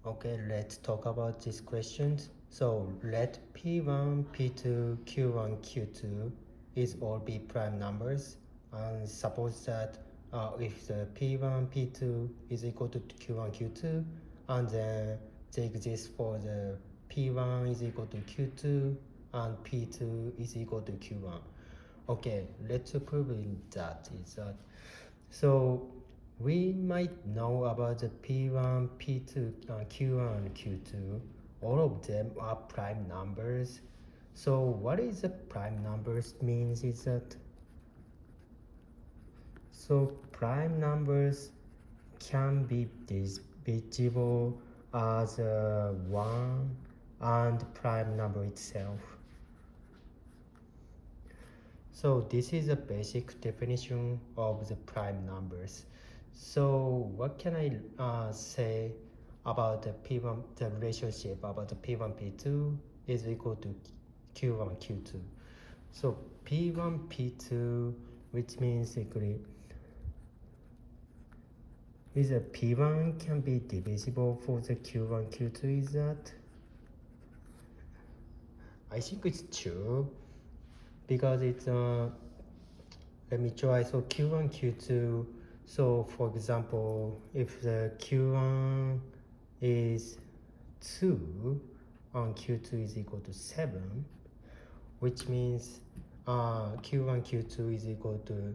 Okay, let's talk about these questions. So let P1, P2, Q1, Q2 is all be prime numbers. And suppose that if the P1, P2 is equal to Q1, Q2, and then they exist for the P1 is equal to Q2 and P2 is equal to Q1. Okay, let's prove that is that. So we might know about the P1, P2, Q1, and Q2. All of them are prime numbers. So what is the prime numbers means is that prime numbers can be divisible as 1 and prime number itself. So this is a basic definition of the prime numbers. So what can I say about the P1, the relationship about the P1, P2 is equal to Q1, Q2. So P1, P2, which means equally is a P1 can be divisible for the Q1, Q2 is that? I think it's true because it's let me try. So Q1, Q2. So for example, if the Q1 is 2 and Q2 is equal to 7, which means Q1, Q2 is equal to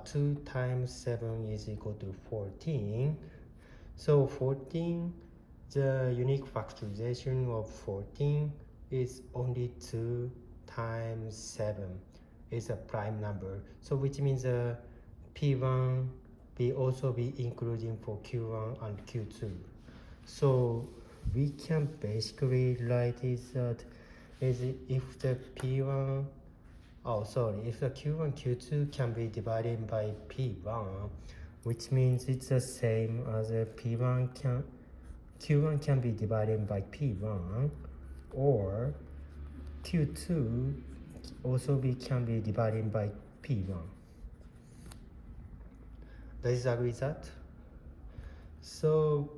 2 times 7 is equal to 14. So 14, the unique factorization of 14 is only 2 times 7 is a prime number. So which means P1 will also be including for Q1 and Q2. So we can basically write is that is if the P1 if the Q1 Q2 can be divided by P1, which means it's the same as a Q1 can be divided by P1, or Q2 also can be divided by P1. Does you agree with that? So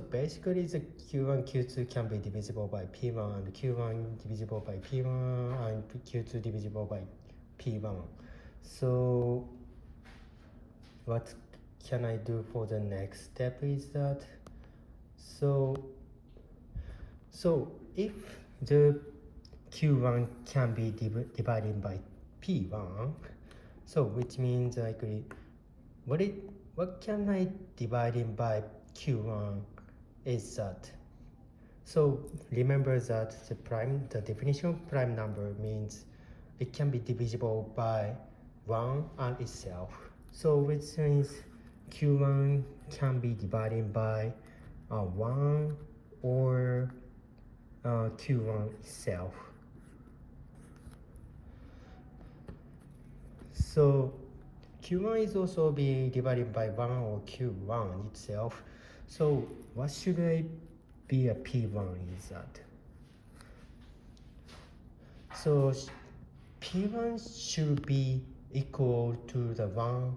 basically the Q1, Q2 can be divisible by P1 and Q1 divisible by P1 and Q2 divisible by P1. So what can I do for the next step is that so if the Q1 can be divided by P1, so which means what can I divide in by Q1 is that. So remember that the definition of prime number means it can be divisible by 1 and itself. So which means Q1 can be divided by 1 or Q1 itself. So Q1 is also be divided by 1 or Q1 itself. So what should I be a P1 is that? So P1 should be equal to the 1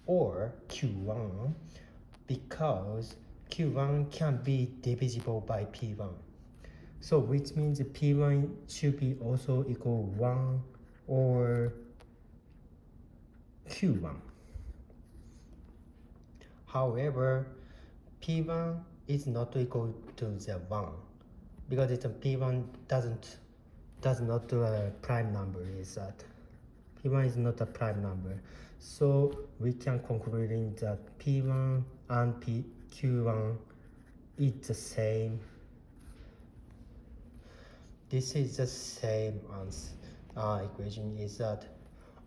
or Q1 because Q1 can be divisible by P1. So which means P1 should be also equal 1 or Q1. However, P1 is not equal to the 1 because it's a P1 does not do a prime number is that P1 is not a prime number. So we can conclude that P1 and Q1 is the same. This is the same equation is that.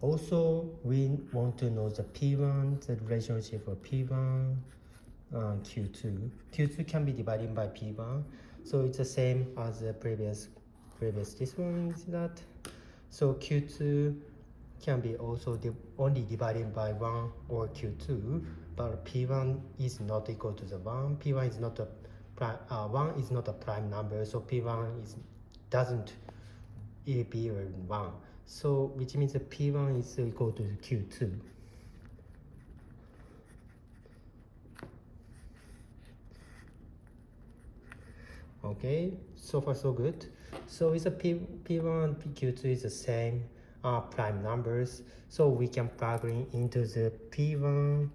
Also, we want to know the P1, the relationship of P1 and Q2. Q2 can be divided by P1, so it's the same as the previous this one is that. So Q2 can be also only divided by 1 or Q2, but P1 is not equal to the 1. P1 is not a prime, 1 is not a prime number, so P1 doesn't be 1. So which means the P1 is equal to Q2. Okay, so far so good. So it's a P1 and Q2 is the same prime numbers, so we can plug into the P1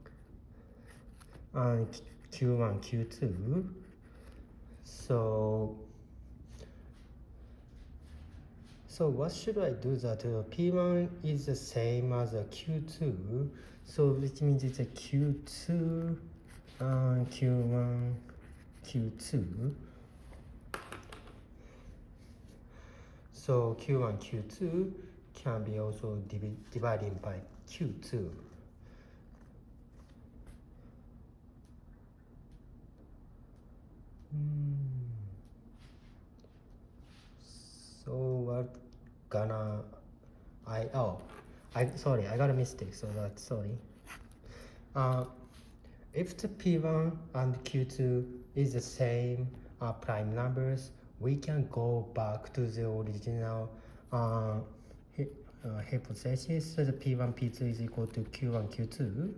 and Q1, Q2. So what should I do that P1 is the same as a Q2, so which means it's a Q2 and Q1, Q2. So Q1, Q2 can be also divided by Q2. So what gonna I sorry, I got a mistake, so that's sorry. If the P1 and Q2 is the same prime numbers, we can go back to the original hypothesis. So the P1, P2 is equal to Q1, Q2.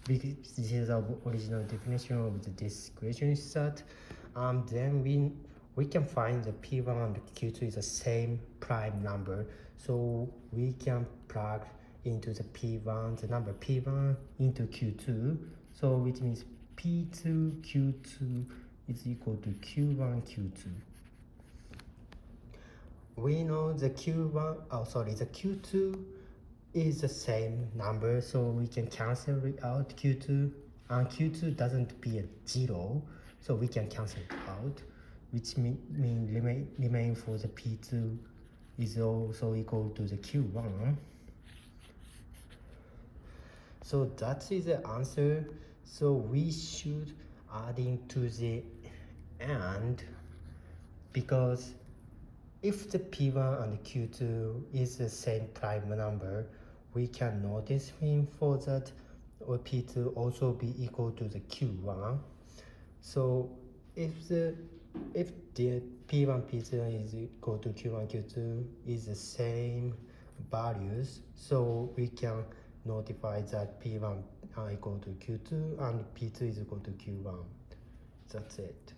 Because this is our original definition of this equation set. Then we can find the P1 and Q2 is the same prime number. So we can plug into the P1, the number P1 into Q2. So which means P2, Q2 is equal to Q1, Q2. We know the the Q2 is the same number, so we can cancel it out Q2, and Q2 doesn't be a 0, so we can cancel it out, which mean remain for the P2 is also equal to the Q1. So that is the answer. So we should adding to the end, because if the P1 and Q2 is the same prime number, we can notice him for that or P2 also be equal to the Q1. So if the P1, P2 is equal to Q1, Q2 is the same values, so we can notify that P1 equal to Q2 and P2 is equal to Q1. That's it.